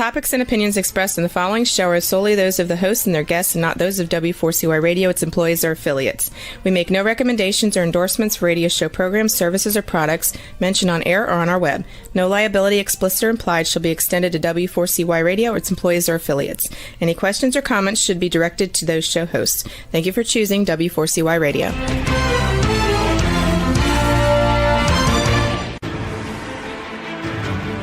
topics and opinions expressed in the following show are solely those of the hosts and their guests and not those of W4CY Radio, its employees, or affiliates. We make no recommendations or endorsements for radio show programs, services, or products mentioned on air or on our web. No liability, explicit or implied, shall be extended to W4CY Radio or its employees or affiliates. Any questions or comments should be directed to those show hosts. Thank you for choosing W4CY Radio.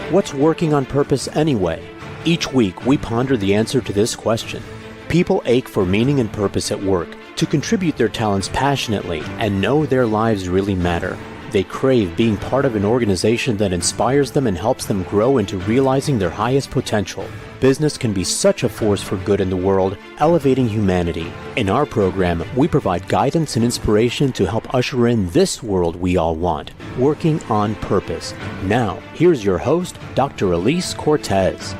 What's working on purpose anyway? Each week, we ponder the answer to this question. People ache for meaning and purpose at work, to contribute their talents passionately and know their lives really matter. They crave being part of an organization that inspires them and helps them grow into realizing their highest potential. Business can be such a force for good in the world, elevating humanity. In our program, we provide guidance and inspiration to help usher in this world we all want, working on purpose. Now, here's your host, Dr. Elise Cortez.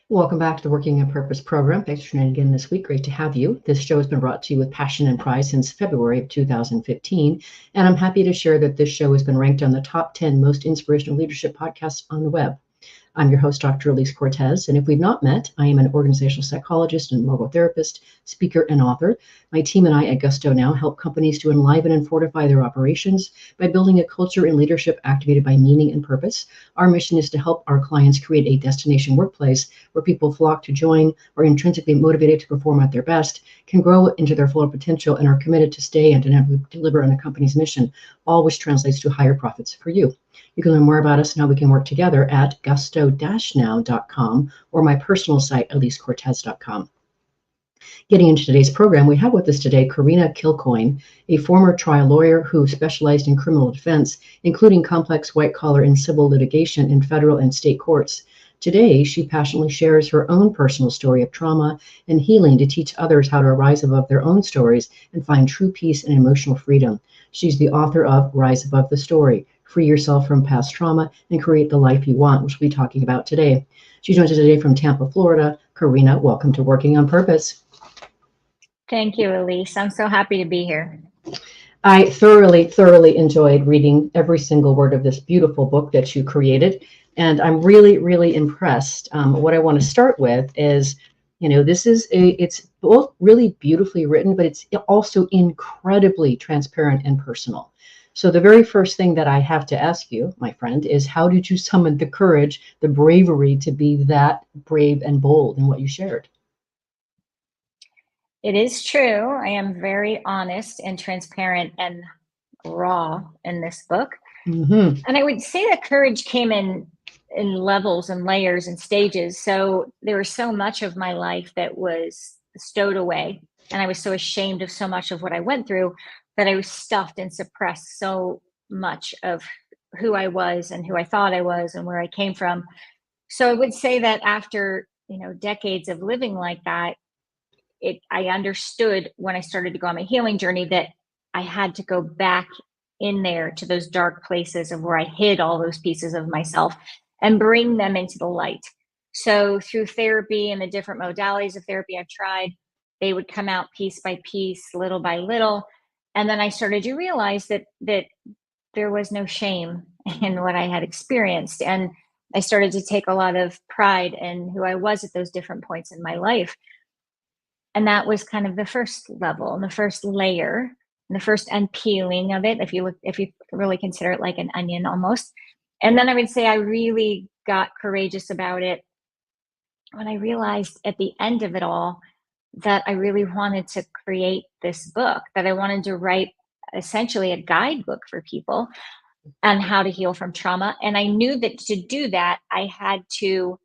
Welcome back to the Working on Purpose program. Thanks for tuning in again this week. Great to have you. This show has been brought to you with passion and pride since February of 2015. And I'm happy to share that this show has been ranked on the top 10 most inspirational leadership podcasts on the web. I'm your host, Dr. Elise Cortez, and if we've not met, I am an organizational psychologist and logotherapist, speaker, and author. My team and I at Gusto Now help companies to enliven and fortify their operations by building a culture and leadership activated by meaning and purpose. Our mission is to help our clients create a destination workplace where people flock to join, are intrinsically motivated to perform at their best, can grow into their full potential, and are committed to stay and to deliver on the company's mission, all which translates to higher profits for you. You can learn more about us and how we can work together at gusto-now.com or my personal site, elisecortez.com. Getting into today's program, we have with us today Karena Kilcoyne, a former trial lawyer who specialized in criminal defense, including complex white-collar and civil litigation in federal and state courts. Today, she passionately shares her own personal story of trauma and healing to teach others how to rise above their own stories and find true peace and emotional freedom. She's the author of Rise Above the Story, Free Yourself from Past Trauma and Create the Life You Want, which we'll be talking about today. She joins us today from Tampa, Florida. Karena, welcome to Working on Purpose. Thank you, Elise. I'm so happy to be here. I thoroughly enjoyed reading every single word of this beautiful book that you created, and I'm really impressed. What I want to start with is, it's both really beautifully written, but it's also incredibly transparent and personal. So the very first thing that I have to ask you, my friend, is how did you summon the courage, the bravery to be that brave and bold in what you shared? It is true. I am very honest and transparent and raw in this book. Mm-hmm. And I would say that courage came in levels and layers and stages. So there was so much of my life that was stowed away. And I was so ashamed of so much of what I went through that I was stuffed and suppressed so much of who I was and who I thought I was and where I came from. So I would say that after, decades of living like that, I understood when I started to go on my healing journey that I had to go back in there to those dark places of where I hid all those pieces of myself and bring them into the light. So through therapy and the different modalities of therapy I've tried, they would come out piece by piece, little by little. And then I started to realize that there was no shame in what I had experienced. And I started to take a lot of pride in who I was at those different points in my life. And that was kind of the first level and the first layer and the first unpeeling of it, if you really consider it like an onion almost. And then I would say I really got courageous about it when I realized at the end of it all that I really wanted to create this book, that I wanted to write essentially a guidebook for people on how to heal from trauma. And I knew that to do that, I had to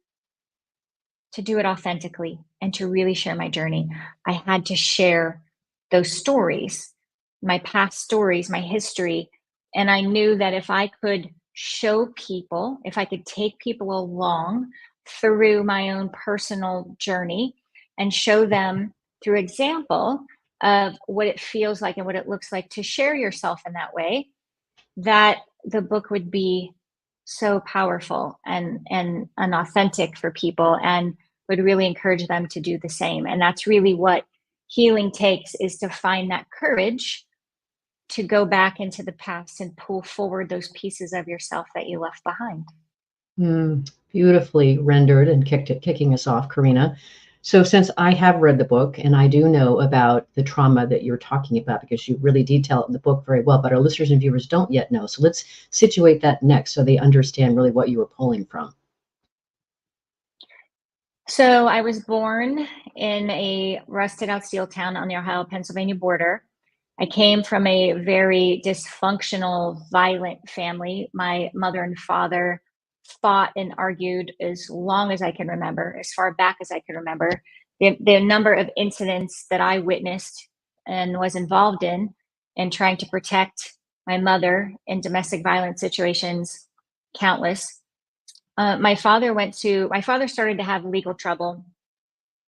do it authentically and to really share my journey. I had to share those stories, my past stories, my history. And I knew that if I could show people, if I could take people along through my own personal journey and show them through example of what it feels like and what it looks like to share yourself in that way, that the book would be so powerful and authentic for people and would really encourage them to do the same. And that's really what healing takes, is to find that courage to go back into the past and pull forward those pieces of yourself that you left behind. Beautifully rendered and kicking us off, Karena. So since I have read the book and I do know about the trauma that you're talking about, because you really detail it in the book very well, but our listeners and viewers don't yet know. So let's situate that next so they understand really what you were pulling from. So I was born in a rusted out steel town on the Ohio-Pennsylvania border. I came from a very dysfunctional, violent family. My mother and father fought and argued as long as I can remember, as far back as I can remember. The number of incidents that I witnessed and was involved in trying to protect my mother in domestic violence situations, countless. My father started to have legal trouble.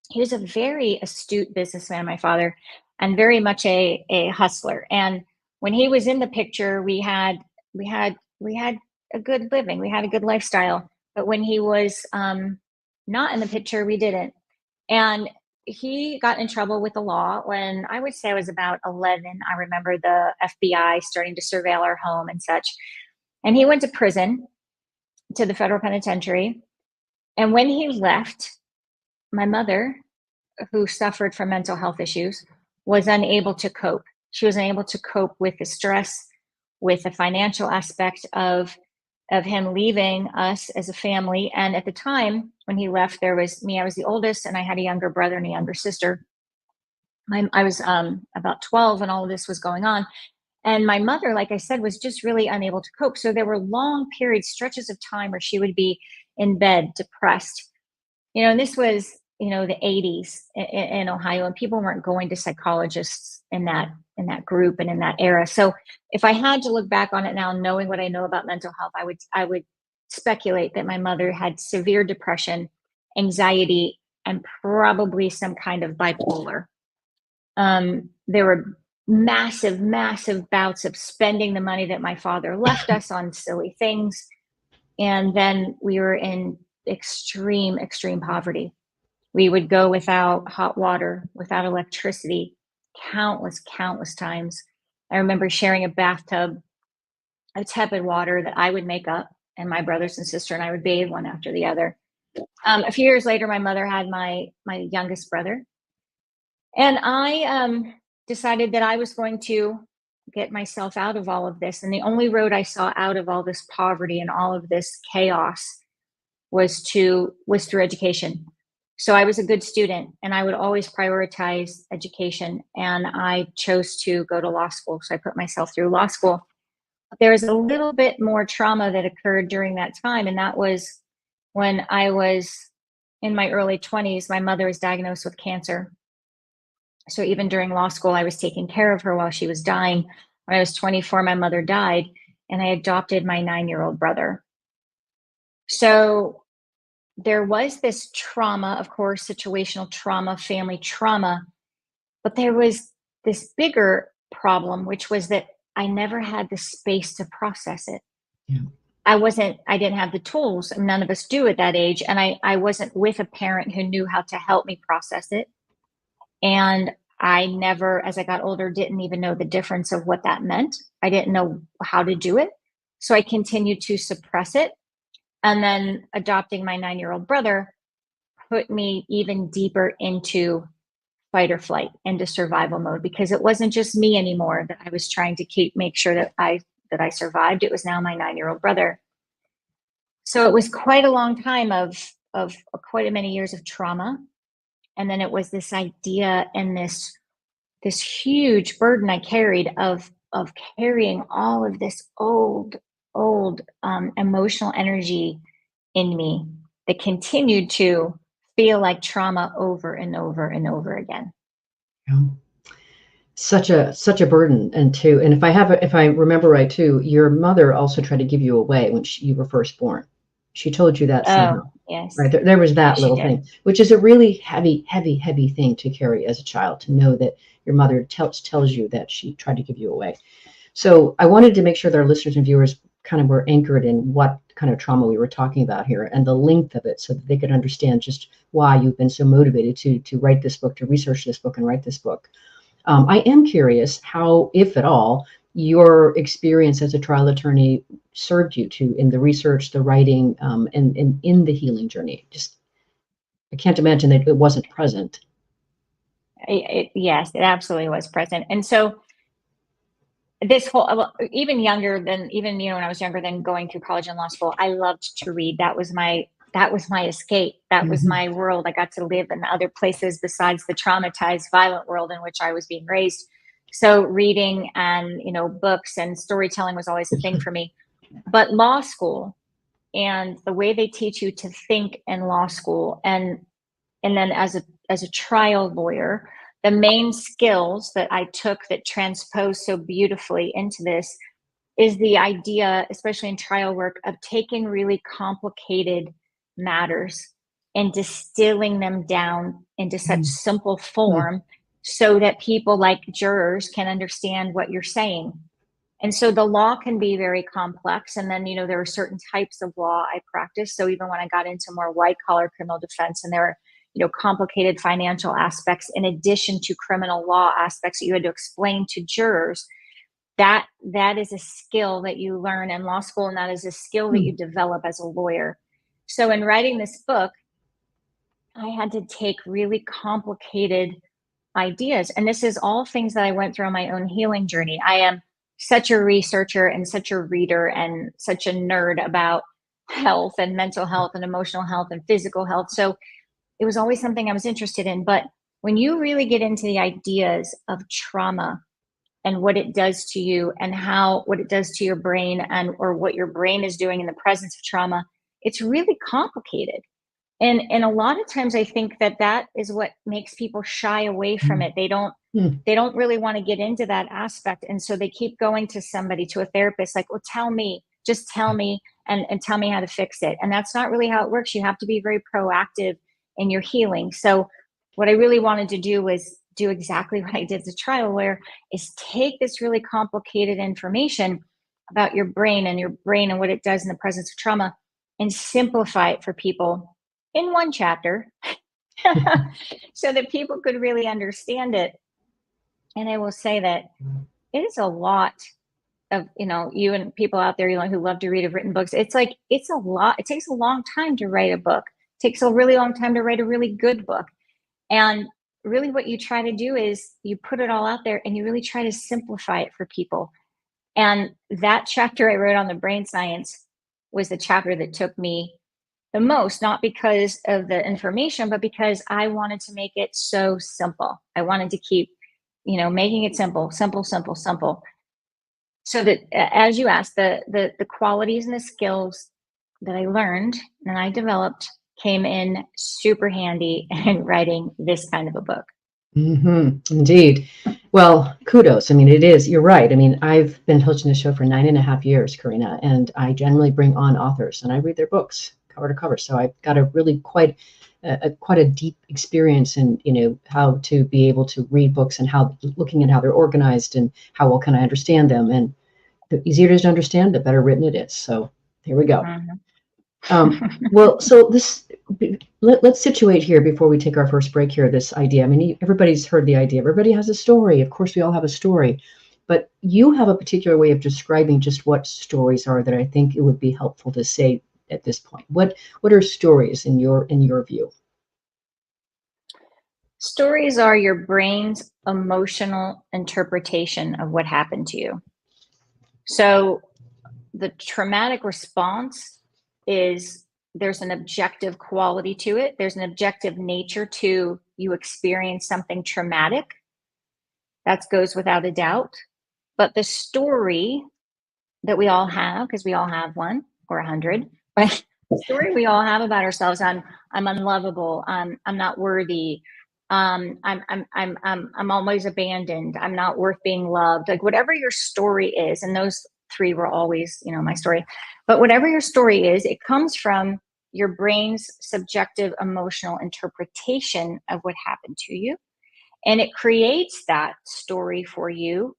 He was a very astute businessman, my father, and very much a hustler. And when he was in the picture, we had a good living. We had a good lifestyle. But when he was not in the picture, we didn't. And he got in trouble with the law when I would say I was about 11. I remember the FBI starting to surveil our home and such. And he went to prison, to the federal penitentiary. And when he left, my mother, who suffered from mental health issues, was unable to cope. She was unable to cope with the stress, with the financial aspect of him leaving us as a family. And at the time when he left, there was me. I was the oldest, and I had a younger brother and a younger sister. I was about 12 when all of this was going on. And my mother, like I said, was just really unable to cope. So there were long periods, stretches of time where she would be in bed, depressed. And this was, the 80s in Ohio, and people weren't going to psychologists in that group and in that era. So if I had to look back on it now, knowing what I know about mental health, I would speculate that my mother had severe depression, anxiety, and probably some kind of bipolar. There were massive bouts of spending the money that my father left us on silly things. And then we were in extreme poverty. We would go without hot water, without electricity, countless times. I remember sharing a bathtub of tepid water that I would make up, and my brothers and sister and I would bathe one after the other. A few years later, my mother had my youngest brother. And I decided that I was going to get myself out of all of this. And the only road I saw out of all this poverty and all of this chaos was through education. So I was a good student, and I would always prioritize education. And I chose to go to law school. So I put myself through law school. There was a little bit more trauma that occurred during that time. And that was when I was in my early 20s, my mother was diagnosed with cancer. So even during law school, I was taking care of her while she was dying. When I was 24, my mother died, and I adopted my 9-year-old brother. So there was this trauma, of course, situational trauma, family trauma, but there was this bigger problem, which was that I never had the space to process it. Yeah. I didn't have the tools, and none of us do at that age. And I wasn't with a parent who knew how to help me process it. And I never, as I got older, didn't even know the difference of what that meant. I didn't know how to do it. So I continued to suppress it. And then adopting my 9-year-old brother put me even deeper into fight or flight, into survival mode, because it wasn't just me anymore that I was trying to make sure that I survived. It was now my 9-year-old brother. So it was quite a long time of quite a many years of trauma. And then it was this idea and this huge burden I carried of carrying all of this old emotional energy in me that continued to feel like trauma over and over and over again. Yeah. Such a burden. And if I remember right too, your mother also tried to give you away when you were first born. She told you that somehow. Oh, yes. Right. There was that Yes, little thing, which is a really heavy thing to carry as a child, to know that your mother tells you that she tried to give you away. So I wanted to make sure that our listeners and viewers kind of were anchored in what kind of trauma we were talking about here and the length of it, so that they could understand just why you've been so motivated to write this book, to research this book and write this book. I am curious how, if at all, your experience as a trial attorney served you to in the research, the writing, and in the healing journey? Just, I can't imagine that it wasn't present. Yes, it absolutely was present. And so this whole, even younger than, even, when I was younger than going through college and law school, I loved to read. That was my escape. That was my world. I got to live in other places besides the traumatized, violent world in which I was being raised. So reading and, books and storytelling was always a thing for me. But law school and the way they teach you to think in law school, and then as a trial lawyer, the main skills that I took that transpose so beautifully into this is the idea, especially in trial work, of taking really complicated matters and distilling them down into such simple form so that people like jurors can understand what you're saying. And so the law can be very complex. And then, there are certain types of law I practice. So even when I got into more white collar criminal defense, and there are, complicated financial aspects in addition to criminal law aspects that you had to explain to jurors, that is a skill that you learn in law school, and that is a skill that you develop as a lawyer. So in writing this book, I had to take really complicated ideas, and this is all things that I went through on my own healing journey. I am such a researcher and such a reader and such a nerd about health and mental health and emotional health and physical health. So it was always something I was interested in. But when you really get into the ideas of trauma and what it does to you and what it does to your brain, or what your brain is doing in the presence of trauma, it's really complicated. And a lot of times I think that is what makes people shy away from it. They don't really want to get into that aspect. And so they keep going to somebody, to a therapist, like, well, just tell me and tell me how to fix it. And that's not really how it works. You have to be very proactive in your healing. So what I really wanted to do was do exactly what I did as a trial lawyer, is take this really complicated information about your brain and what it does in the presence of trauma and simplify it for people in one chapter so that people could really understand it. And I will say that it is a lot of, you and people out there, who love to read, have written books. It's a lot. It takes a long time to write a book. It takes a really long time to write a really good book. And really what you try to do is you put it all out there and you really try to simplify it for people. And that chapter I wrote on the brain science was the chapter that took me the most, not because of the information, but because I wanted to make it so simple. I wanted to keep, making it simple. So that, as you asked, the qualities and the skills that I learned and I developed came in super handy in writing this kind of a book. Indeed. Well, kudos. I mean, it is. You're right. I mean, I've been hosting the show for 9.5 years, Karena, and I generally bring on authors and I read their books cover to cover. So I've got a really quite a deep experience in, how to be able to read books and looking at how they're organized and how well can I understand them. And the easier it is to understand, the better written it is. So here we go. Well, so let's situate here before we take our first break here, this idea. I mean, everybody's heard the idea. Everybody has a story. Of course, we all have a story. But you have a particular way of describing just what stories are that I think it would be helpful to say at this point. What are stories in your view? Stories are your brain's emotional interpretation of what happened to you. So the traumatic response is, there's an objective quality to it. There's an objective nature to you experience something traumatic. That goes without a doubt. But the story that we all have, because we all have one or 100, but the story we all have about ourselves, I'm unlovable, I'm not worthy, I'm always abandoned, I'm not worth being loved, like whatever your story is, and those three were always, my story. But whatever your story is, it comes from your brain's subjective emotional interpretation of what happened to you. And it creates that story for you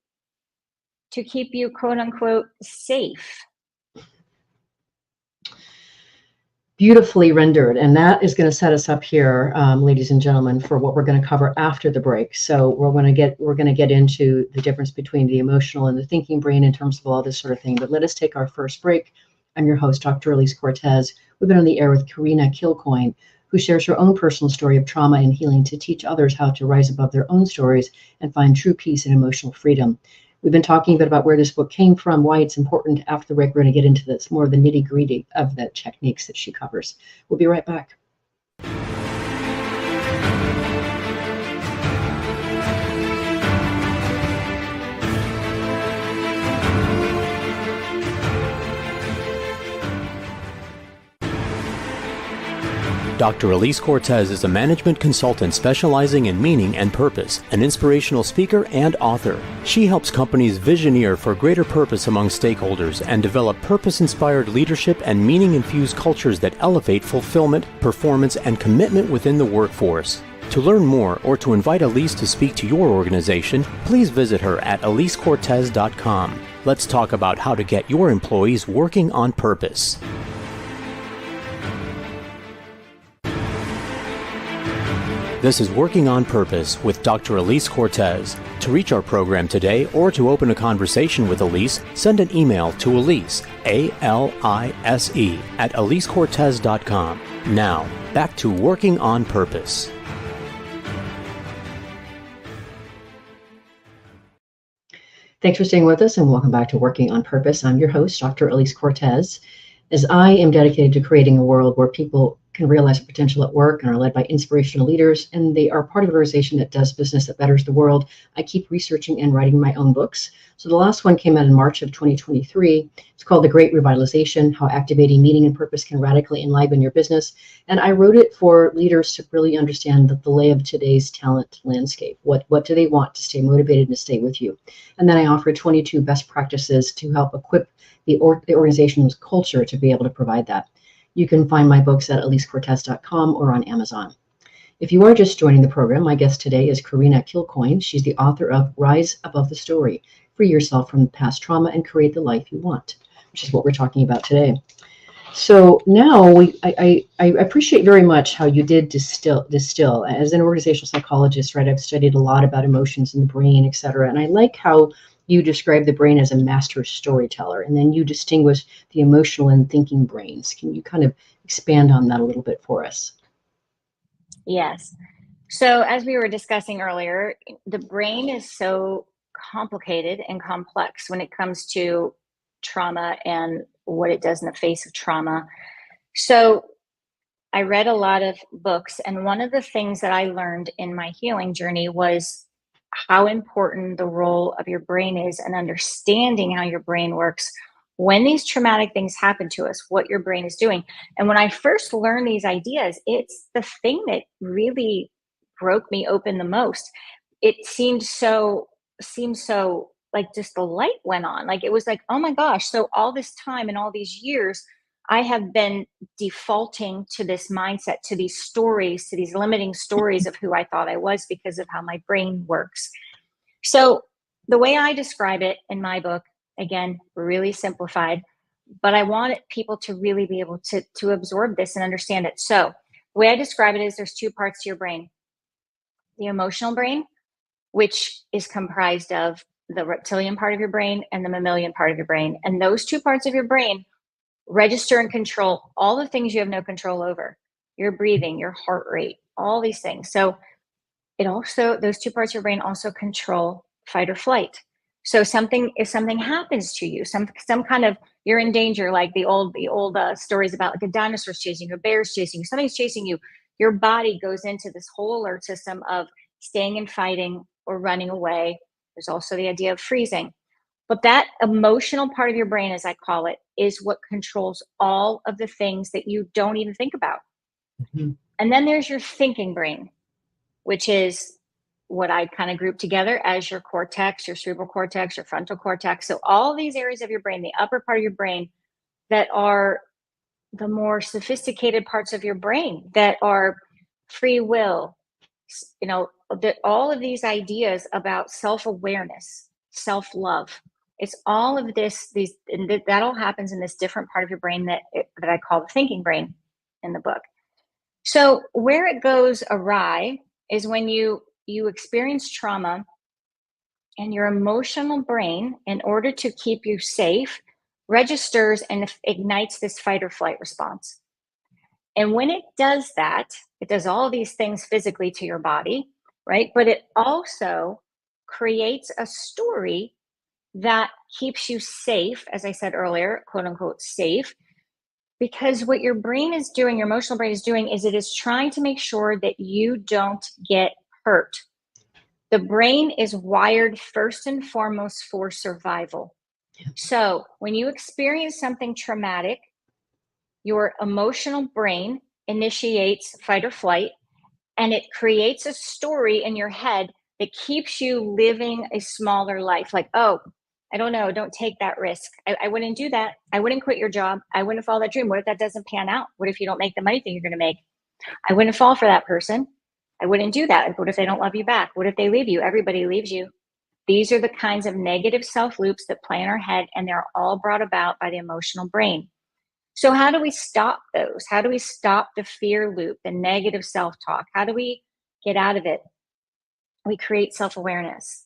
to keep you, quote unquote, safe. Beautifully rendered. And that is going to set us up here, ladies and gentlemen, for what we're going to cover after the break. So we're going to get into the difference between the emotional and the thinking brain in terms of all this sort of thing. But let us take our first break. I'm your host, Dr. Elise Cortez. We've been on the air with Karena Kilcoyne, who shares her own personal story of trauma and healing to teach others how to rise above their own stories and find true peace and emotional freedom. We've been talking a bit about where this book came from, why it's important. After the break, we're going to get into this, more of the nitty-gritty of the techniques that she covers. We'll be right back. Dr. Elise Cortez is a management consultant specializing in meaning and purpose, an inspirational speaker and author. She helps companies visioneer for greater purpose among stakeholders and develop purpose-inspired leadership and meaning-infused cultures that elevate fulfillment, performance, and commitment within the workforce. To learn more or to invite Elise to speak to your organization, please visit her at elisecortez.com. Let's talk about how to get your employees working on purpose. This is Working on Purpose with Dr. Elise Cortez. To reach our program today or to open a conversation with Elise, send an email to Elise, A-L-I-S-E, at elisecortez.com. Now, back to Working on Purpose. Thanks for staying with us and welcome back to Working on Purpose. I'm your host, Dr. Elise Cortez. As I am dedicated to creating a world where people can realize their potential at work and are led by inspirational leaders, and they are part of an organization that does business that betters the world, I keep researching and writing my own books. So the last one came out in March of 2023. It's called The Great Revitalization, How Activating Meaning and Purpose Can Radically Enliven Your Business. And I wrote it for leaders to really understand the lay of today's talent landscape. What do they want to stay motivated and to stay with you? And then I offer 22 best practices to help equip the organization's culture to be able to provide that. You can find my books at elisecortez.com or on Amazon. If you are just joining the program, my guest today is Karena Kilcoyne. She's the author of Rise Above the Story, Free Yourself from Past Trauma and Create the Life You Want, which is what we're talking about today. So now I appreciate very much how you did distill. As an organizational psychologist, right, I've studied a lot about emotions in the brain, et cetera. And I like how you describe the brain as a master storyteller, and then you distinguish the emotional and thinking brains. Can you kind of expand on that a little bit for us? Yes. So as we were discussing earlier, the brain is so complicated and complex when it comes to trauma and what it does in the face of trauma. So I read a lot of books, and one of the things that I learned in my healing journey was how important the role of your brain is, and understanding how your brain works when these traumatic things happen to us, what your brain is doing. And when I first learned these ideas, it's the thing that really broke me open the most. It seemed so like just the light went on. Like it was like, oh my gosh, so all this time and all these years I have been defaulting to this mindset, to these stories, to these limiting stories of who I thought I was because of how my brain works. So the way I describe it in my book, again, really simplified, but I want people to really be able to absorb this and understand it. So the way I describe it is there's two parts to your brain: the emotional brain, which is comprised of the reptilian part of your brain and the mammalian part of your brain. And those two parts of your brain register and control all the things you have no control over: your breathing, your heart rate, all these things. So those two parts of your brain also control fight or flight. So if something happens to you, some kind of, you're in danger, like the old stories about like a dinosaur's chasing you, a bear's chasing you, something's chasing you, your body goes into this whole alert system of staying and fighting or running away. There's also the idea of freezing. But that emotional part of your brain, as I call it, is what controls all of the things that you don't even think about. Mm-hmm. And then there's your thinking brain, which is what I kind of group together as your cortex, your cerebral cortex, your frontal cortex. So all these areas of your brain, the upper part of your brain, that are the more sophisticated parts of your brain, that are free will, all of these ideas about self-awareness, self-love. It's all of that all happens in this different part of your brain that I call the thinking brain. in the book. So where it goes awry is when you experience trauma and your emotional brain, in order to keep you safe, registers and ignites this fight or flight response. And when it does that, it does all these things physically to your body, right? But it also creates a story that keeps you safe, as I said earlier, quote unquote safe, because what your brain is doing, your emotional brain is doing, is it is trying to make sure that you don't get hurt. The brain is wired first and foremost for survival. So when you experience something traumatic, your emotional brain initiates fight or flight, and it creates a story in your head that keeps you living a smaller life. Like, oh, I don't know, don't take that risk. I wouldn't do that. I wouldn't quit your job. I wouldn't follow that dream. What if that doesn't pan out? What if you don't make the money that you're going to make? I wouldn't fall for that person. I wouldn't do that. What if they don't love you back? What if they leave you? Everybody leaves you. These are the kinds of negative self loops that play in our head, and they're all brought about by the emotional brain. So how do we stop those? How do we stop the fear loop, the negative self-talk? How do we get out of it? We create self-awareness.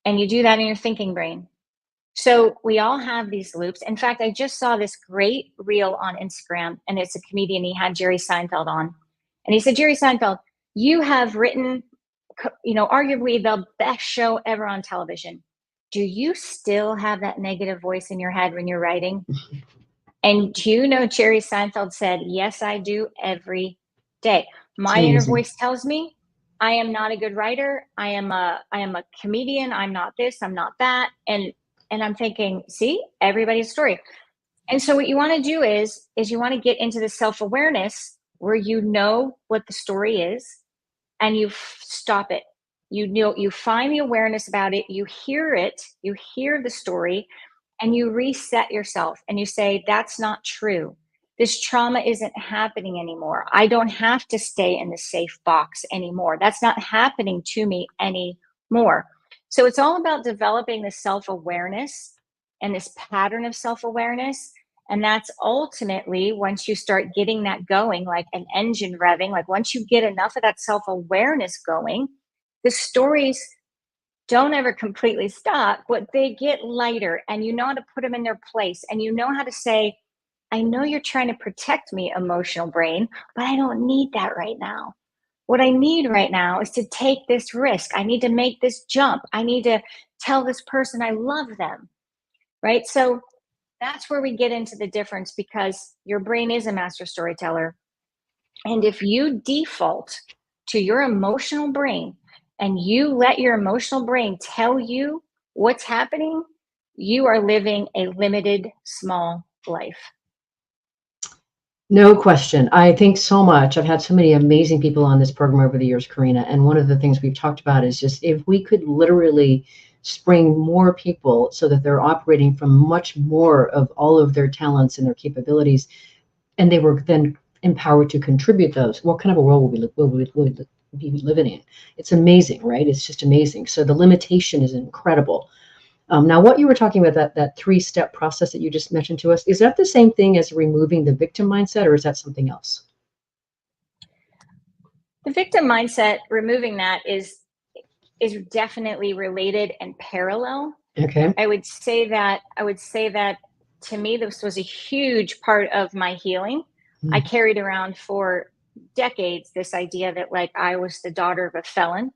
And you do that in your thinking brain. So we all have these loops. In fact, I just saw this great reel on Instagram, and it's a comedian. He had Jerry Seinfeld on. And he said, Jerry Seinfeld, you have written, arguably the best show ever on television. Do you still have that negative voice in your head when you're writing? And do you know Jerry Seinfeld said, yes, I do every day. My inner voice tells me I am not a good writer. I am a comedian. I'm not this, I'm not that. And I'm thinking, see, everybody's story. And so what you want to do is you want to get into the self-awareness where you know what the story is and you stop it. You find the awareness about it, you hear the story, and you reset yourself and you say, that's not true. This trauma isn't happening anymore. I don't have to stay in the safe box anymore. That's not happening to me anymore. So it's all about developing the self-awareness and this pattern of self-awareness. And that's ultimately, once you start getting that going, like an engine revving, like once you get enough of that self-awareness going, the stories don't ever completely stop, but they get lighter, and you know how to put them in their place, and you know how to say, I know you're trying to protect me, emotional brain, but I don't need that right now. What I need right now is to take this risk. I need to make this jump. I need to tell this person I love them, right? So that's where we get into the difference, because your brain is a master storyteller. And if you default to your emotional brain, and you let your emotional brain tell you what's happening, you are living a limited, small life. No question. I think so much. I've had so many amazing people on this program over the years, Karena. And one of the things we've talked about is just if we could literally spring more people so that they're operating from much more of all of their talents and their capabilities, and they were then empowered to contribute those, what kind of a world will we be living in? It's amazing, right? It's just amazing. So the limitation is incredible. Now, what you were talking about, that three-step process that you just mentioned to us, is that the same thing as removing the victim mindset, or is that something else? The victim mindset, removing that is definitely related and parallel. Okay. I would say that to me, this was a huge part of my healing. I carried around for decades this idea that, like, I was the daughter of a felon.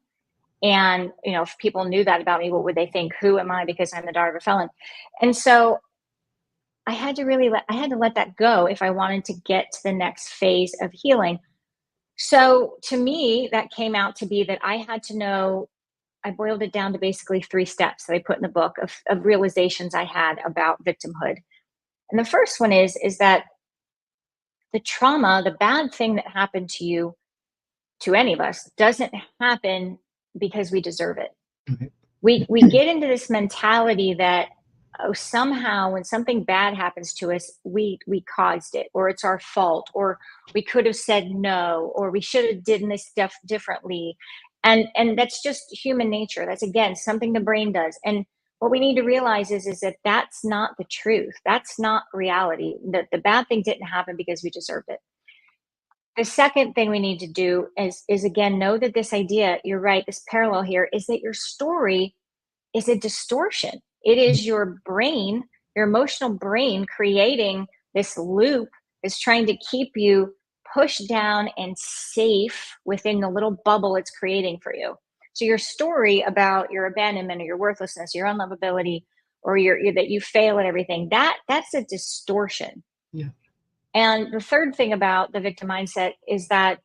And, if people knew that about me, what would they think? Who am I because I'm the daughter of a felon? And so I had to let that go if I wanted to get to the next phase of healing. So to me, that came out to be that I had to know, I boiled it down to basically 3 steps that I put in the book of realizations I had about victimhood. And the first one is that the trauma, the bad thing that happened to you, to any of us, doesn't happen because we deserve it. Okay. We get into this mentality that, oh, somehow when something bad happens to us, we caused it, or it's our fault, or we could have said no, or we should have done this stuff differently. And that's just human nature. That's, again, something the brain does. And what we need to realize is that that's not the truth. That's not reality. The bad thing didn't happen because we deserved it. The second thing we need to do is again, know that this idea, you're right, this parallel here is that your story is a distortion. It is your brain, your emotional brain creating this loop is trying to keep you pushed down and safe within the little bubble it's creating for you. So your story about your abandonment or your worthlessness, your unlovability, or that you fail at everything, that's a distortion. Yeah. And the third thing about the victim mindset is that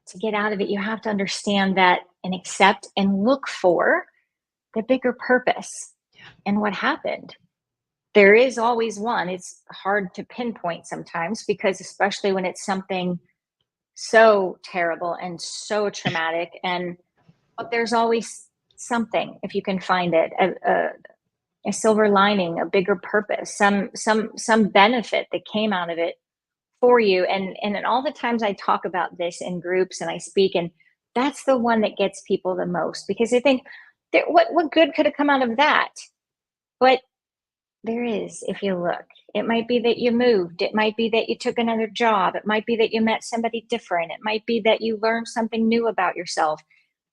to get out of it, you have to understand that and accept and look for the bigger purpose and what happened. There is always one. It's hard to pinpoint sometimes because, especially when it's something so terrible and so traumatic, but there's always something, if you can find it, a silver lining, a bigger purpose, some benefit that came out of it for you. And all the times I talk about this in groups and I speak, and that's the one that gets people the most, because they think, what good could have come out of that? But there is, if you look. It might be that you moved. It might be that you took another job. It might be that you met somebody different. It might be that you learned something new about yourself.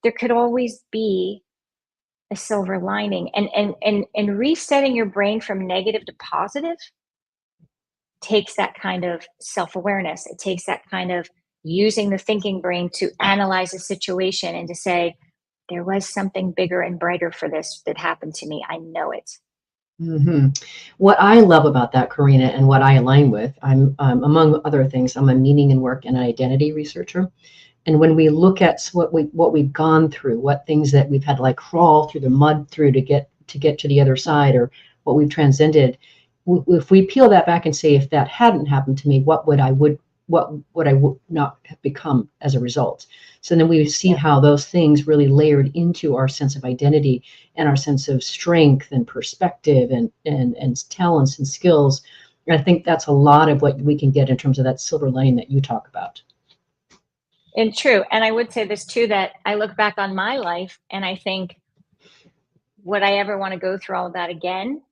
There could always be a silver lining. And resetting your brain from negative to positive takes that kind of self-awareness. It takes that kind of using the thinking brain to analyze a situation and to say, there was something bigger and brighter for this that happened to me. I know it. Mm-hmm. What I love about that, Karena, and what I align with, I'm among other things, I'm a meaning and work and identity researcher. And when we look at what we've gone through, what things that we've had to like crawl through the mud through to get to the other side, or what we've transcended, if we peel that back and say, if that hadn't happened to me, what would I not have become as a result? So then we see how those things really layered into our sense of identity and our sense of strength and perspective and talents and skills. And I think that's a lot of what we can get in terms of that silver lining that you talk about. And true. And I would say this too, that I look back on my life and I think, would I ever want to go through all of that again?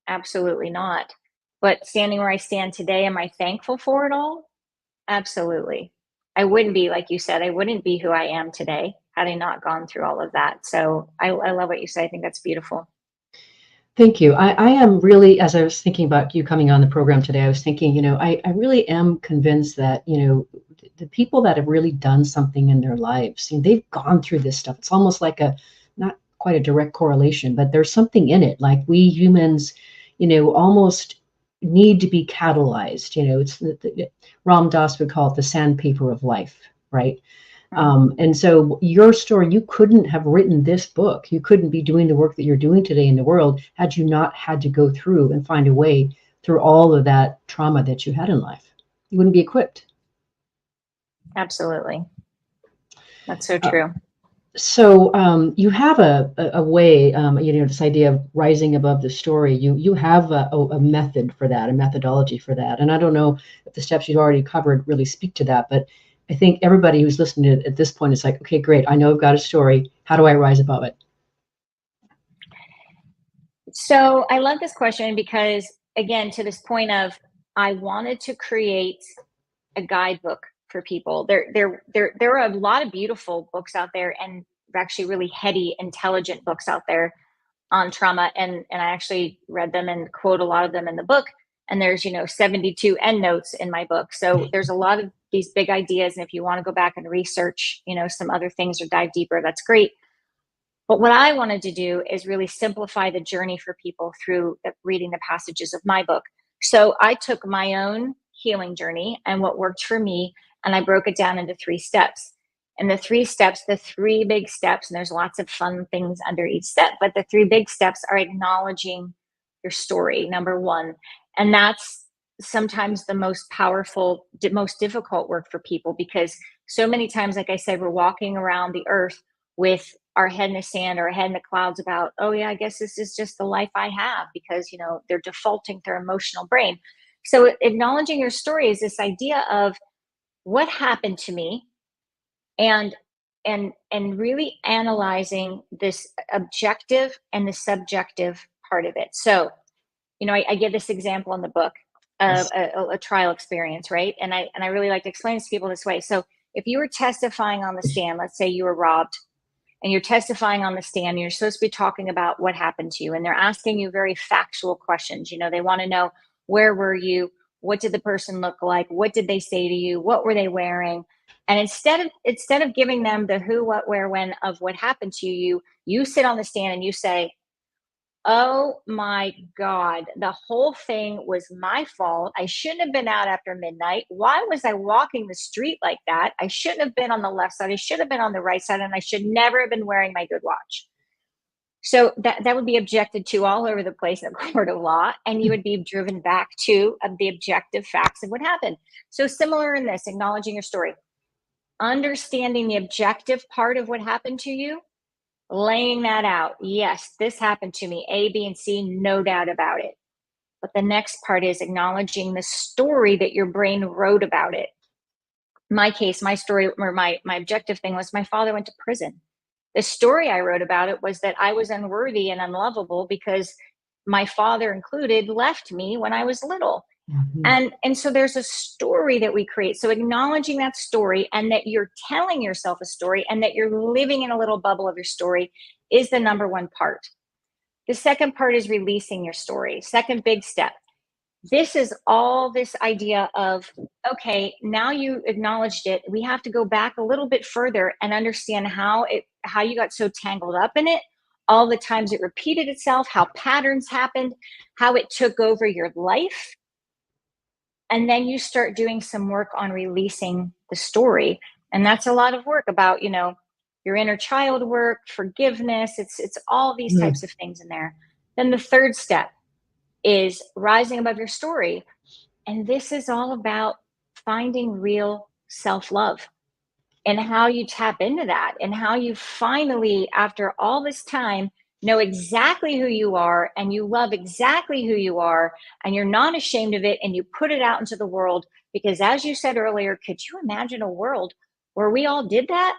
Absolutely not. But standing where I stand today, am I thankful for it all? Absolutely. I wouldn't be, like you said, I wouldn't be who I am today had I not gone through all of that. So I love what you say. I think that's beautiful. Thank you. I am really, as I was thinking about you coming on the program today, I was thinking, I really am convinced that, the people that have really done something in their lives, they've gone through this stuff. It's almost like not quite a direct correlation, but there's something in it. Like we humans, almost need to be catalyzed. It's Ram Dass would call it the sandpaper of life, right? And so your story, you couldn't have written this book. You couldn't be doing the work that you're doing today in the world had you not had to go through and find a way through all of that trauma that you had in life. You wouldn't be equipped. Absolutely. That's so true. So you have a way, this idea of rising above the story. You have a method for that, a methodology for that. And I don't know if the steps you've already covered really speak to that, but I think everybody who's listening at this point is like, okay, great. I know I've got a story. How do I rise above it? So I love this question because, again, to this point of, I wanted to create a guidebook for people. There are a lot of beautiful books out there, and actually really heady, intelligent books out there on trauma. And I actually read them and quote a lot of them in the book. And there's, 72 endnotes in my book. So there's a lot of these big ideas. And if you want to go back and research, some other things or dive deeper, that's great. But what I wanted to do is really simplify the journey for people through reading the passages of my book. So I took my own healing journey and what worked for me, and I broke it down into 3 steps. And the 3 big steps, and there's lots of fun things under each step, but the 3 big steps are acknowledging your story, number 1. And that's sometimes the most powerful, most difficult work for people, because so many times, like I said, we're walking around the earth with our head in the sand or our head in the clouds about, oh yeah, I guess this is just the life I have, because, they're defaulting their emotional brain. So acknowledging your story is this idea of what happened to me, and really analyzing this objective and the subjective part of it. So, I give this example in the book. a trial experience, right? And I really like to explain this to people this way. So if you were testifying on the stand, let's say you were robbed, and you're testifying on the stand, you're supposed to be talking about what happened to you, and they're asking you very factual questions. They want to know, where were you? What did the person look like? What did they say to you? What were they wearing? And instead of giving them the who, what, where, when of what happened to you, you sit on the stand and you say, oh my God, the whole thing was my fault. I shouldn't have been out after midnight. Why was I walking the street like that? I shouldn't have been on the left side. I should have been on the right side, and I should never have been wearing my good watch. So that would be objected to all over the place in a court of law, and you would be driven back to the objective facts of what happened. So similar in this, acknowledging your story, understanding the objective part of what happened to you, laying that out. Yes, this happened to me, A, B, and C, no doubt about it. But the next part is acknowledging the story that your brain wrote about it. My case, my story, or my objective thing was my father went to prison. The story I wrote about it was that I was unworthy and unlovable because my father included left me when I was little. Mm-hmm. And so there's a story that we create. So acknowledging that story, and that you're telling yourself a story, and that you're living in a little bubble of your story, is the number one part. The second part is releasing your story. Second big step. This is all this idea of, okay, now you acknowledged it. We have to go back a little bit further and understand how you got so tangled up in it, all the times it repeated itself, how patterns happened, how it took over your life. And then you start doing some work on releasing the story. And that's a lot of work about, your inner child work, forgiveness. It's all these types of things in there. Then the third step is rising above your story. And this is all about finding real self-love, and how you tap into that, and how you finally, after all this time, know exactly who you are, and you love exactly who you are, and you're not ashamed of it, and you put it out into the world. Because as you said earlier, could you imagine a world where we all did that?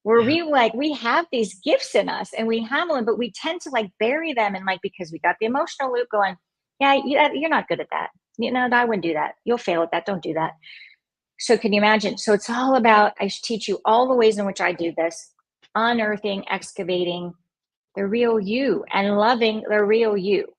Where we have these gifts in us, and we have them, but we tend to bury them, and because we got the emotional loop going, you're not good at that. I wouldn't do that. You'll fail at that. Don't do that. So can you imagine? So it's all about, I teach you all the ways in which I do this, unearthing, excavating the real you, and loving the real you.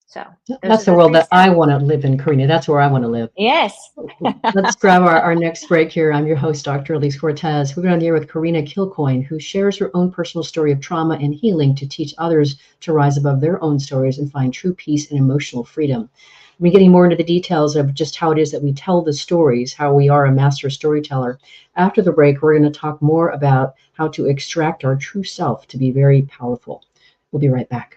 So that's the world that I want to live in, Karena. That's where I want to live. Yes. Let's grab our next break here. I'm your host, Dr. Elise Cortez. We're on the air with Karena Kilcoyne, who shares her own personal story of trauma and healing to teach others to rise above their own stories and find true peace and emotional freedom. We're getting more into the details of just how it is that we tell the stories, how we are a master storyteller. After the break, we're going to talk more about how to extract our true self to be very powerful. We'll be right back.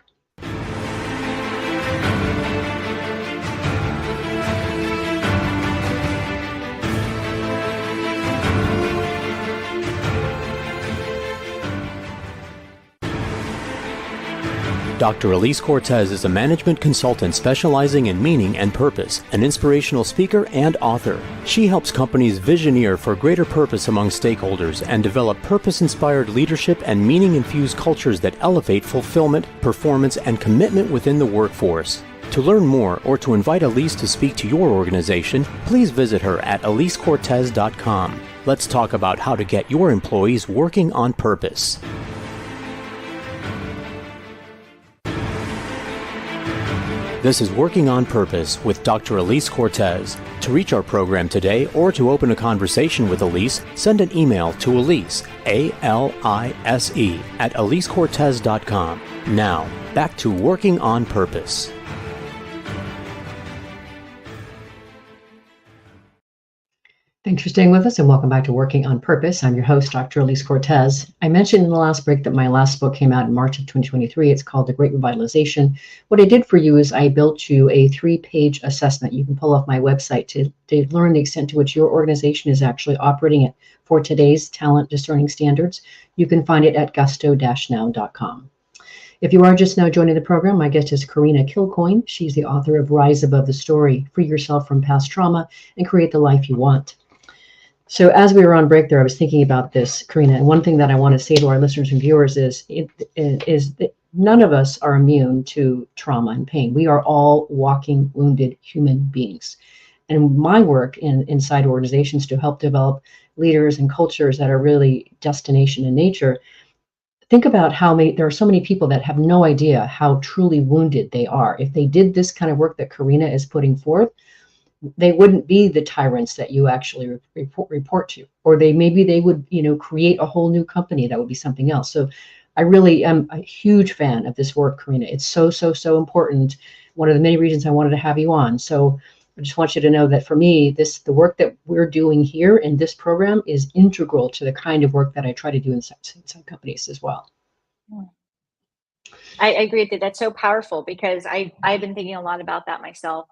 Dr. Elise Cortez is a management consultant specializing in meaning and purpose, an inspirational speaker and author. She helps companies visioneer for greater purpose among stakeholders and develop purpose-inspired leadership and meaning-infused cultures that elevate fulfillment, performance, and commitment within the workforce. To learn more or to invite Elise to speak to your organization, please visit her at elisecortez.com. Let's talk about how to get your employees working on purpose. This is Working on Purpose with Dr. Elise Cortez. To reach our program today or to open a conversation with Elise, send an email to Elise, A-L-I-S-E, at elisecortez.com. Now, back to Working on Purpose. Thanks for staying with us, and welcome back to Working on Purpose. I'm your host, Dr. Elise Cortez. I mentioned in the last break that my last book came out in March of 2023. It's called The Great Revitalization. What I did for you is I built you a 3-page assessment you can pull off my website to learn the extent to which your organization is actually operating it for today's talent discerning standards. You can find it at gusto-now.com. If you are just now joining the program, my guest is Karena Kilcoyne. She's the author of Rise Above the Story, Free Yourself from Past Trauma and Create the Life You Want. So as we were on break there, I was thinking about this, Karena, and one thing that I want to say to our listeners and viewers is that none of us are immune to trauma and pain. We are all walking wounded human beings. And my work inside organizations to help develop leaders and cultures that are really destination in nature. Think about how there are so many people that have no idea how truly wounded they are. If they did this kind of work that Karena is putting forth, they wouldn't be the tyrants that you actually report to, or maybe they would, create a whole new company that would be something else. So I really am a huge fan of this work, Karena. It's so important. One of the many reasons I wanted to have you on. So I just want you to know that for me, the work that we're doing here in this program is integral to the kind of work that I try to do inside companies as well. I agree with you. That's so powerful, because I've been thinking a lot about that myself,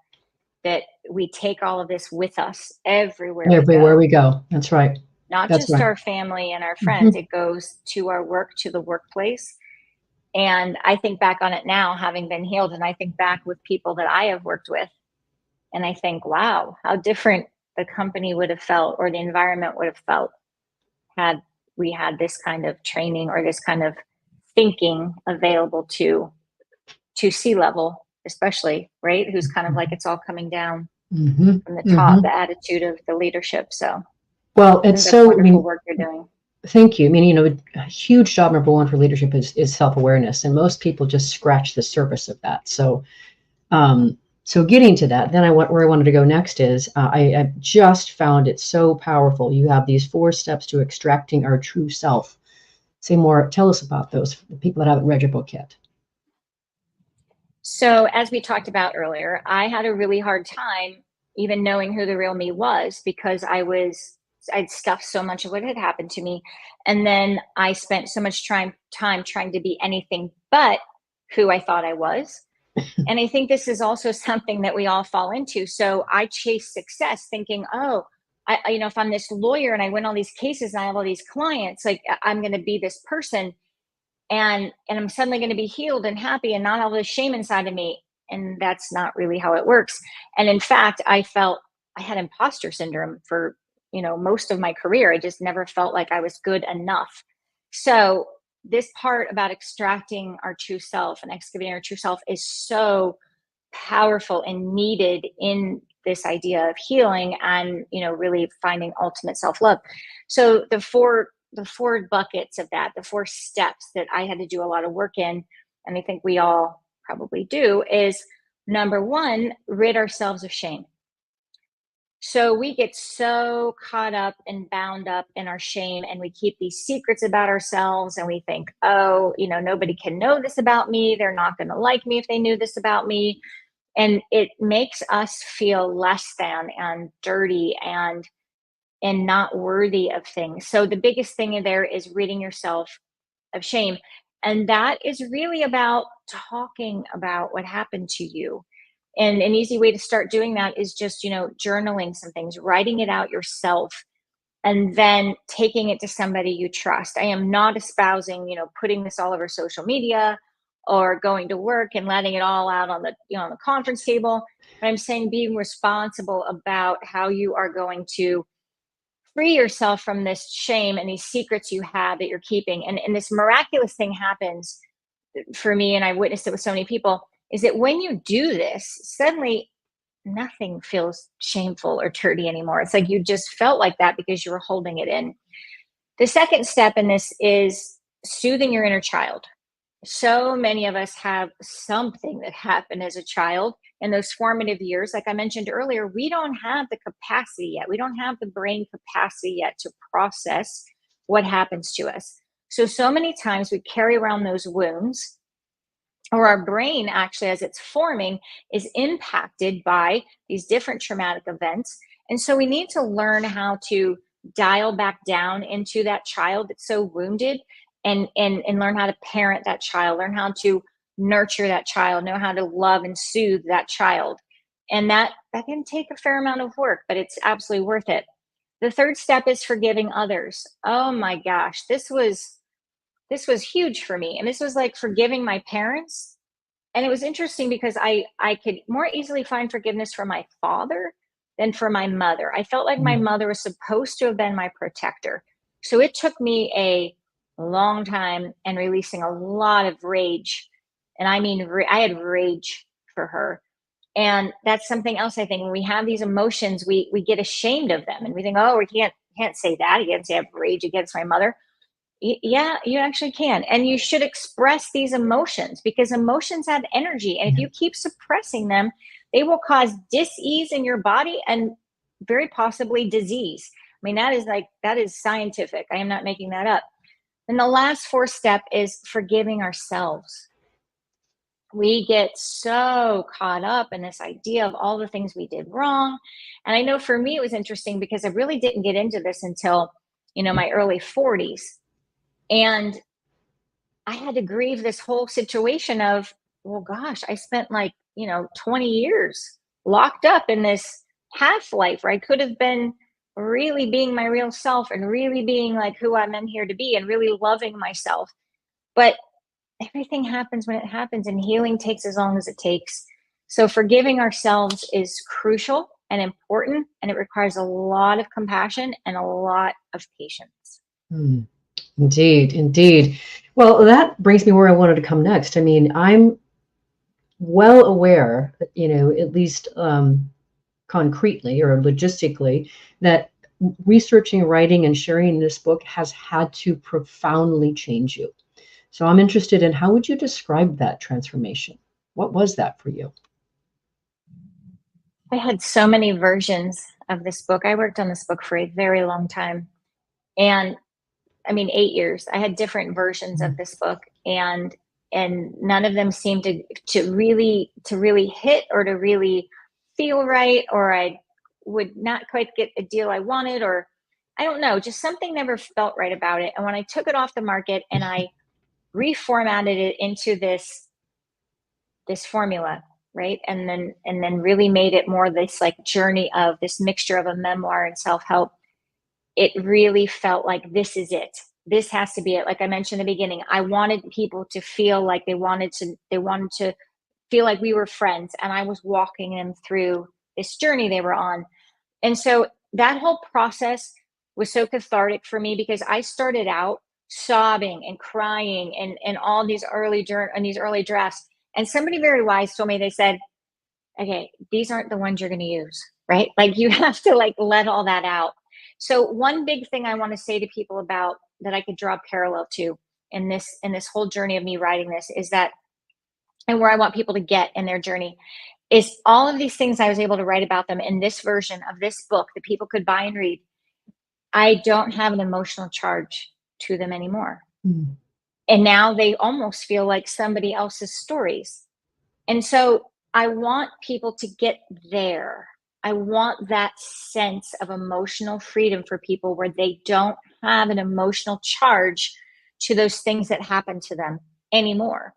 that we take all of this with us everywhere we go. That's right. Not That's just right. our family and our friends. It goes to our work, to the workplace. And I think back on it now, having been healed, and I think back with people that I have worked with, and I think, wow, how different the company would have felt, or the environment would have felt, had we had this kind of training or this kind of thinking available to C-level, especially, right? Who's kind of like, it's all coming down from the top, the attitude of the leadership. So, well, it's so wonderful work you're doing. Thank you. I mean, a huge job number one for leadership is self-awareness, and most people just scratch the surface of that. So, so getting to that, then where I wanted to go next is I just found it so powerful. You have these 4 steps to extracting our true self. Say more. Tell us about those, the people that haven't read your book yet. So, as we talked about earlier, I had a really hard time even knowing who the real me was, because I'd stuffed so much of what had happened to me. And then I spent so much time trying to be anything but who I thought I was. And I think this is also something that we all fall into. So I chased success thinking, oh, if I'm this lawyer and I win all these cases and I have all these clients, like I'm going to be this person, and I'm suddenly going to be healed and happy and not have all this shame inside of me. And that's not really how it works. And in fact, I felt I had imposter syndrome for, most of my career. I just never felt like I was good enough. So this part about extracting our true self and excavating our true self is so powerful and needed in this idea of healing and, really finding ultimate self-love. So the four buckets of that, the 4 steps that I had to do a lot of work in, and I think we all probably do, is number 1, rid ourselves of shame. So we get so caught up and bound up in our shame, and we keep these secrets about ourselves, and we think, oh, nobody can know this about me. They're not going to like me if they knew this about me. And it makes us feel less than and dirty and not worthy of things. So the biggest thing in there is ridding yourself of shame. And that is really about talking about what happened to you. And an easy way to start doing that is just, journaling some things, writing it out yourself, and then taking it to somebody you trust. I am not espousing, putting this all over social media or going to work and letting it all out on the, on the conference table. But I'm saying being responsible about how you are going to free yourself from this shame and these secrets you have that you're keeping. And this miraculous thing happens for me, and I witnessed it with so many people, is that when you do this, suddenly nothing feels shameful or dirty anymore. It's like you just felt like that because you were holding it in. The second step in this is soothing your inner child. So many of us have something that happened as a child in those formative years. Like I mentioned earlier, we don't have the capacity yet. We don't have the brain capacity yet to process what happens to us. So many times we carry around those wounds, or our brain actually, as it's forming, is impacted by these different traumatic events. And so we need to learn how to dial back down into that child that's so wounded, and learn how to parent that child, learn how to nurture that child, know how to love and soothe that child. And that can take a fair amount of work, but it's absolutely worth it. The third step is forgiving others. Oh my gosh, this was huge for me. And this was like forgiving my parents. And it was interesting because I could more easily find forgiveness for my father than for my mother. I felt like my mother was supposed to have been my protector. So it took me a long time and releasing a lot of rage And I mean, I had rage for her. And that's something else. I think when we have these emotions, we get ashamed of them, and we think, oh, we can't say that. You can't say I have rage against my mother. Yeah, you actually can. And you should express these emotions, because emotions have energy. And if you keep suppressing them, they will cause dis-ease in your body and very possibly disease. I mean, that is scientific. I am not making that up. And the last fourth step is forgiving ourselves. We get so caught up in this idea of all the things we did wrong. And I know for me, it was interesting because I really didn't get into this until, my early 40s. And I had to grieve this whole situation of, well, gosh, I spent 20 years locked up in this half life where I could have been really being my real self and really being like who I'm in here to be and really loving myself. But everything happens when it happens, and healing takes as long as it takes. So forgiving ourselves is crucial and important, and it requires a lot of compassion and a lot of patience. Indeed, indeed. Well, that brings me where I wanted to come next. I mean, I'm well aware, at least concretely or logistically, that researching, writing, and sharing this book has had to profoundly change you. So I'm interested in, how would you describe that transformation? What was that for you? I had so many versions of this book. I worked on this book for a very long time. And 8 years. I had different versions of this book, and none of them seemed to really hit or to really feel right, or I would not quite get a deal I wanted, or I don't know, just something never felt right about it. And when I took it off the market and I reformatted it into this formula, right? And then really made it more this journey of this mixture of a memoir and self-help, it really felt like this is it. This has to be it. Like I mentioned in the beginning, I wanted people to feel like they wanted to feel like we were friends, and I was walking them through this journey they were on. And so that whole process was so cathartic for me, because I started out sobbing and crying and all these early drafts. And somebody very wise told me, they said, okay, these aren't the ones you're going to use, right? Like you have to let all that out. So one big thing I want to say to people about that I could draw a parallel to in this whole journey of me writing this is that, and where I want people to get in their journey, is all of these things I was able to write about them in this version of this book that people could buy and read. I don't have an emotional charge to them anymore. Mm. And now they almost feel like somebody else's stories. And so I want people to get there. I want that sense of emotional freedom for people where they don't have an emotional charge to those things that happen to them anymore.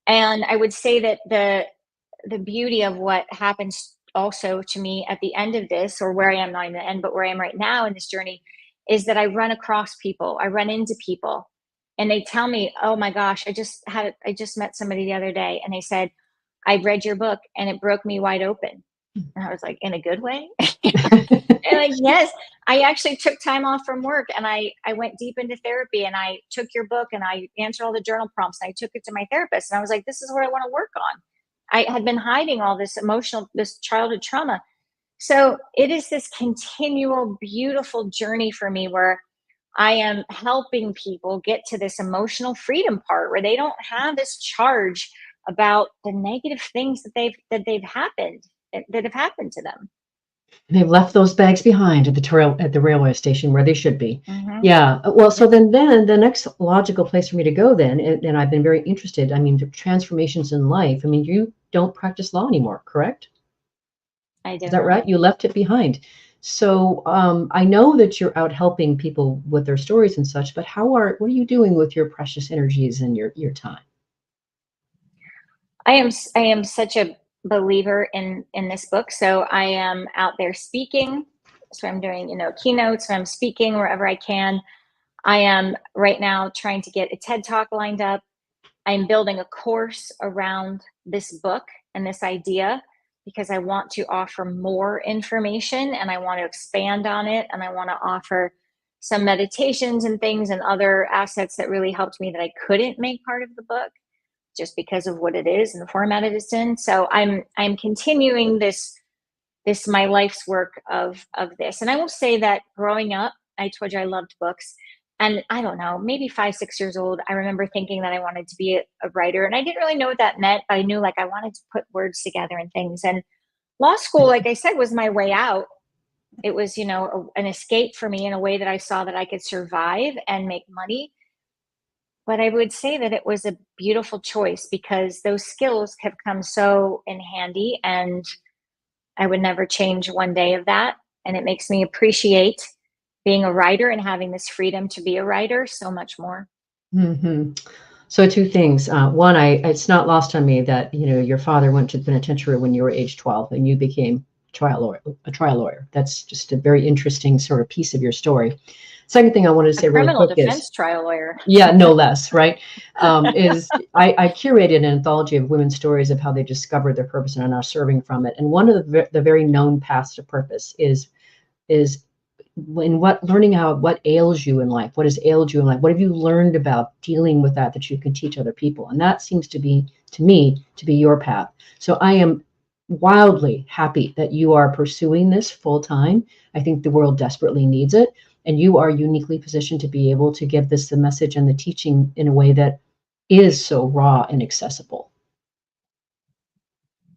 And I would say that the beauty of what happens also to me at the end of this, or where I am not in the end, but where I am right now in this journey, is that I run into people, and they tell me, oh my gosh, I just met somebody the other day, and they said, I read your book and it broke me wide open. And I was like, in a good way? And yes, I actually took time off from work, and I went deep into therapy, and I took your book and I answered all the journal prompts, and I took it to my therapist, and I was like, this is what I want to work on. I had been hiding all this this childhood trauma. So it is this continual, beautiful journey for me where I am helping people get to this emotional freedom part where they don't have this charge about the negative things that have happened to them. They've left those bags behind at the railway station where they should be. Mm-hmm. Yeah. Well, so then the next logical place for me to go then, and I've been very interested, the transformations in life. You don't practice law anymore, correct? I do. Is that right? You left it behind. So I know that you're out helping people with their stories and such, but what are you doing with your precious energies and your time? I am such a believer in this book. So I am out there speaking. So I'm doing, keynotes. So I'm speaking wherever I can. I am right now trying to get a TED Talk lined up. I'm building a course around this book and this idea, because I want to offer more information and I want to expand on it. And I want to offer some meditations and things and other assets that really helped me that I couldn't make part of the book. just because of what it is and the format it is in. So I'm continuing this my life's work of this. And I will say that growing up, I told you I loved books. And I don't know, maybe 5, 6 years old, I remember thinking that I wanted to be a writer. And I didn't really know what that meant, but I knew like I wanted to put words together and things. And law school, like I said, was my way out. It was, an escape for me in a way that I saw that I could survive and make money. But I would say that it was a beautiful choice because those skills have come so in handy, and I would never change one day of that. And it makes me appreciate being a writer and having this freedom to be a writer so much more. Mm-hmm. So 2 things. One, it's not lost on me that, your father went to the penitentiary when you were age 12 and you became a trial lawyer. That's just a very interesting sort of piece of your story. Second thing I wanted to say really quick criminal defense trial lawyer. Yeah, no less, right? Is I curated an anthology of women's stories of how they discovered their purpose and are now serving from it. And one of the very known paths to purpose is learning what ails you in life. What has ailed you in life? What have you learned about dealing with that you can teach other people? And that seems to be, to me, to be your path. So I am wildly happy that you are pursuing this full time. I think the world desperately needs it. And you are uniquely positioned to be able to give this the message and the teaching in a way that is so raw and accessible.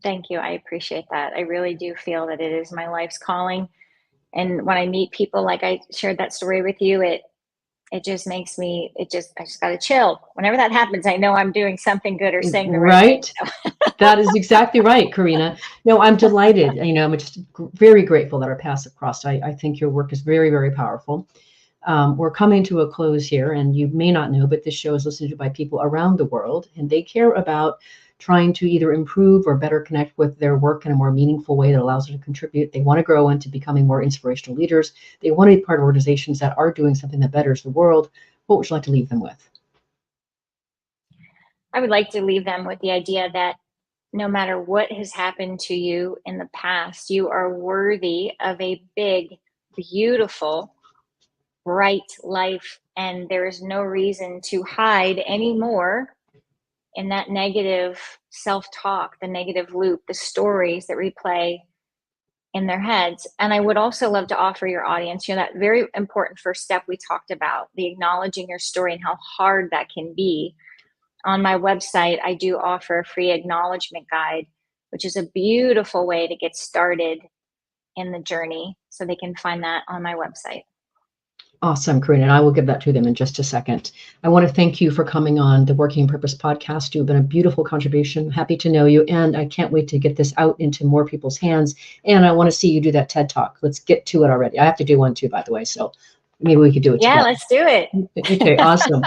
Thank you. I appreciate that. I really do feel that it is my life's calling. And when I meet people, like I shared that story with you, it just makes me, I just got to chill. Whenever that happens, I know I'm doing something good or saying the right thing. So. That is exactly right, Karena. No, I'm delighted. I'm just very grateful that our paths have crossed. I think your work is very, very powerful. We're coming to a close here, and you may not know, but this show is listened to by people around the world, and they care about trying to either improve or better connect with their work in a more meaningful way that allows them to contribute. They want to grow into becoming more inspirational leaders. They want to be part of organizations that are doing something that betters the world. What would you like to leave them with? I would like to leave them with the idea that no matter what has happened to you in the past, you are worthy of a big, beautiful, bright life. And there is no reason to hide anymore in that negative self-talk, the negative loop, the stories that replay in their heads. And I would also love to offer your audience, that very important first step we talked about, the acknowledging your story and how hard that can be. On my website, I do offer a free acknowledgement guide, which is a beautiful way to get started in the journey. So they can find that on my website. Awesome, Karena, and I will give that to them in just a second. I want to thank you for coming on the Working Purpose podcast. You've been a beautiful contribution. Happy to know you, and I can't wait to get this out into more people's hands. And I want to see you do that TED Talk. Let's get to it already. I have to do one too, by the way, so maybe we could do it together. Yeah, let's do it. Okay, awesome.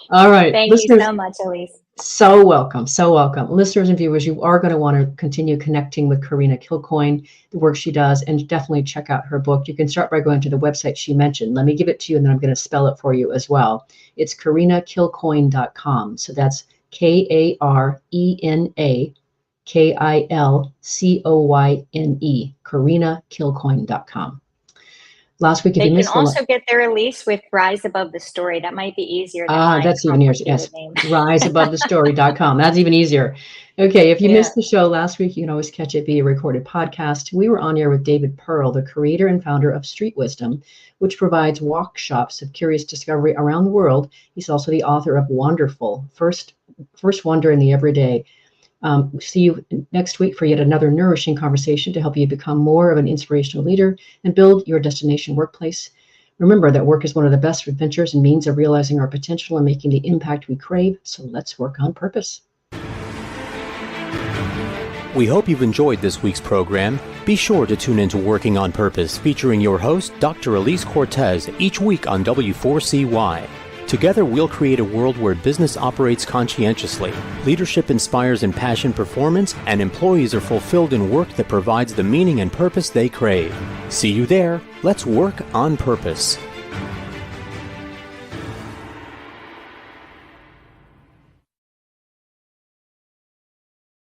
All right. Thank you so much, Elise. So welcome. So welcome. Listeners and viewers, you are going to want to continue connecting with Karena Kilcoyne, the work she does, and definitely check out her book. You can start by going to the website she mentioned. Let me give it to you, and then I'm going to spell it for you as well. It's KarenaKilcoyne.com. So that's KarenaKilcoyne, KarenaKilcoyne.com. Last week, if you missed, they can also get their release with Rise Above the Story. That might be easier. That's even easier. Yes, riseabovethestory.com. That's even easier. Okay, if you missed the show last week, you can always catch it via recorded podcast. We were on air with David Pearl, the creator and founder of Street Wisdom, which provides workshops of curious discovery around the world. He's also the author of Wonderful, First Wonder in the Everyday. See you next week for yet another nourishing conversation to help you become more of an inspirational leader and build your destination workplace. Remember that work is one of the best adventures and means of realizing our potential and making the impact we crave. So let's work on purpose. We hope you've enjoyed this week's program. Be sure to tune into Working on Purpose, featuring your host, Dr. Elise Cortez, each week on W4CY. Together, we'll create a world where business operates conscientiously, leadership inspires impassioned performance, and employees are fulfilled in work that provides the meaning and purpose they crave. See you there. Let's work on purpose.